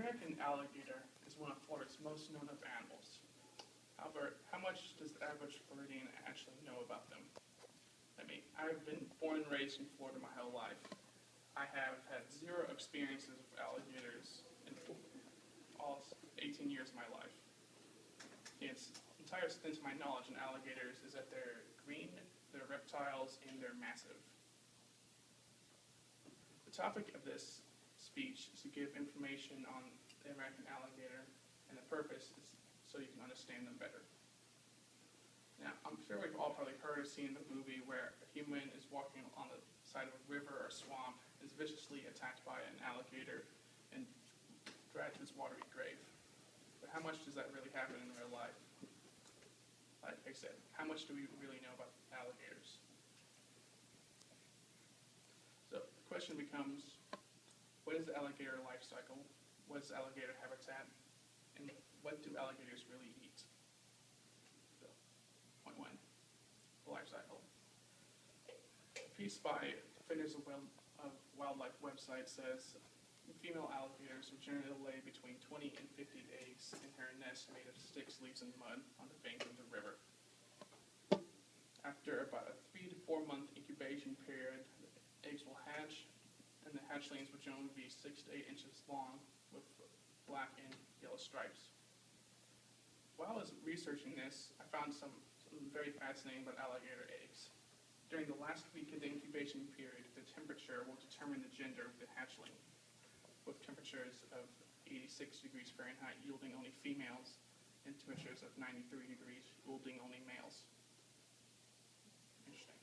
American alligator is one of Florida's most known of animals. However, how much does the average Floridian actually know about them? I've been born and raised in Florida my whole life. I have had zero experiences with alligators in all 18 years of my life. The entire extent of my knowledge in alligators is that they're green, they're reptiles, and they're massive. The topic of this speech is to give information on the American alligator, and the purpose is so you can understand them better. Now, I'm sure we've all probably heard or seen the movie where a human is walking on the side of a river or swamp, is viciously attacked by an alligator, and dragged to its watery grave. But how much does that really happen in real life? Like I said, how much do we really know about alligators? So the question becomes, what is the alligator life cycle? What is the alligator habitat? And what do alligators really eat? So, point one, the life cycle. A piece by Defenders of Wildlife website says, female alligators will generally lay between 20 and 50 eggs in her nest made of sticks, leaves, and mud on the bank of the river. After about a 3 to 4 month incubation period, the eggs will hatch, and the hatchlings will generally be 6 to 8 inches long with black and yellow stripes. While I was researching this, I found something very fascinating about alligator eggs. During the last week of the incubation period, the temperature will determine the gender of the hatchling, with temperatures of 86 degrees Fahrenheit yielding only females, and temperatures of 93 degrees yielding only males. Interesting.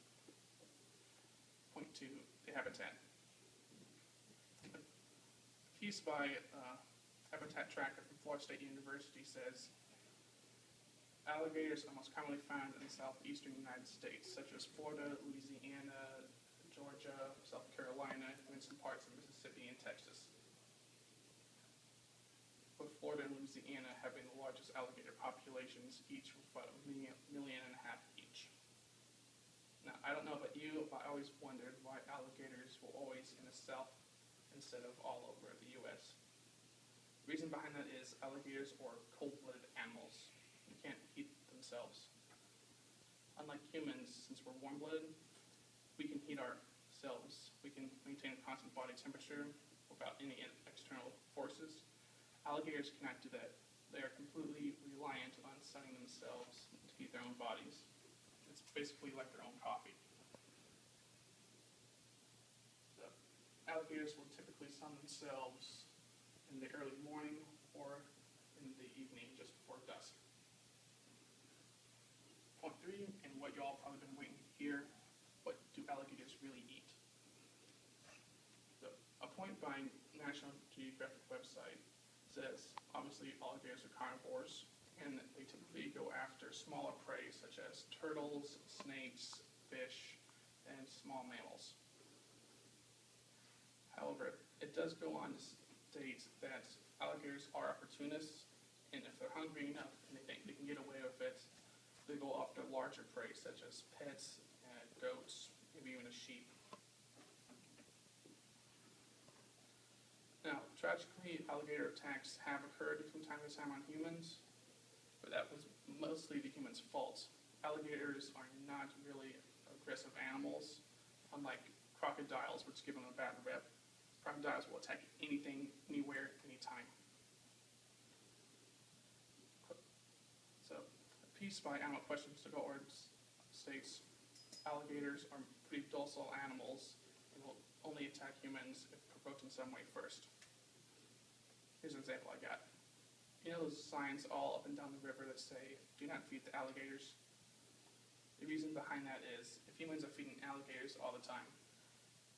Point two, the habitat. A piece by Habitat Tracker from Florida State University says, alligators are most commonly found in the southeastern United States, such as Florida, Louisiana, Georgia, South Carolina, and some parts of Mississippi and Texas. With Florida and Louisiana having the largest alligator populations, each with about 1.5 million each. Now, I don't know about you, but I always wondered why alligators were always in the South instead of all over the U.S. The reason behind that is alligators are cold-blooded animals. They can't heat themselves. Unlike humans, since we're warm-blooded, we can heat ourselves. We can maintain a constant body temperature without any external forces. Alligators cannot do that. They are completely reliant on sunning themselves to heat their own bodies. It's basically like their own coffee. So, alligators will typically sun themselves in the early morning or in the evening just before dusk. Point three, and what y'all probably been waiting to hear, what do alligators really eat? So, a point by National Geographic website says, obviously alligators are carnivores, and they typically go after smaller prey such as turtles, snakes, fish, and small mammals. However, it does go on to state that alligators are opportunists, and if they're hungry enough and they think they can get away with it, they go after larger prey such as pets, goats, maybe even a sheep. Now, tragically, alligator attacks have occurred from time to time on humans, but that was mostly the humans' fault. Alligators are not really aggressive animals, unlike crocodiles, which give them a bad rep. Crocodiles will attack anything, anywhere, anytime. So, a piece by Animal Questions.org states, alligators are pretty docile animals and will only attack humans if provoked in some way first. Here's an example I got. You know those signs all up and down the river that say, do not feed the alligators? The reason behind that is, if humans are feeding alligators all the time,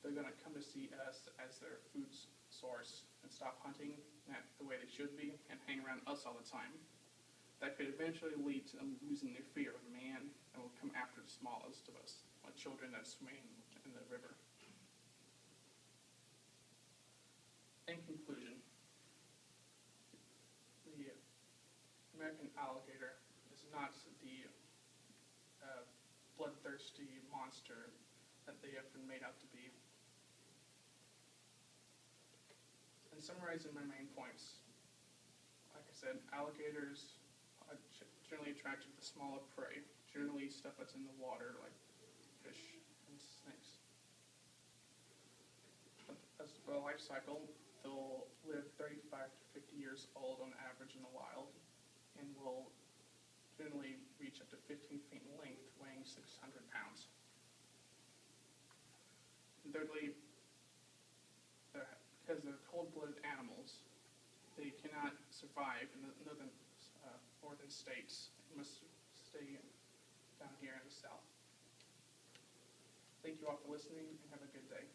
they're going to come to see us as their food source and stop hunting the way they should be and hang around us all the time. That could eventually lead to them losing their fear of man and will come after the smallest of us, like children that swim in the river. In conclusion, the American alligator is not the bloodthirsty monster that they have been made out to be. In summarizing my main points, said, alligators are generally attracted to the smaller prey, generally stuff that's in the water, like fish and snakes. As for the life cycle, they'll live 35 to 50 years old on average in the wild, and will generally reach up to 15 feet in length, weighing 600 pounds. And thirdly, because they're cold-blooded animals, they cannot survive in the northern states. They must stay down here in the south. Thank you all for listening, and have a good day.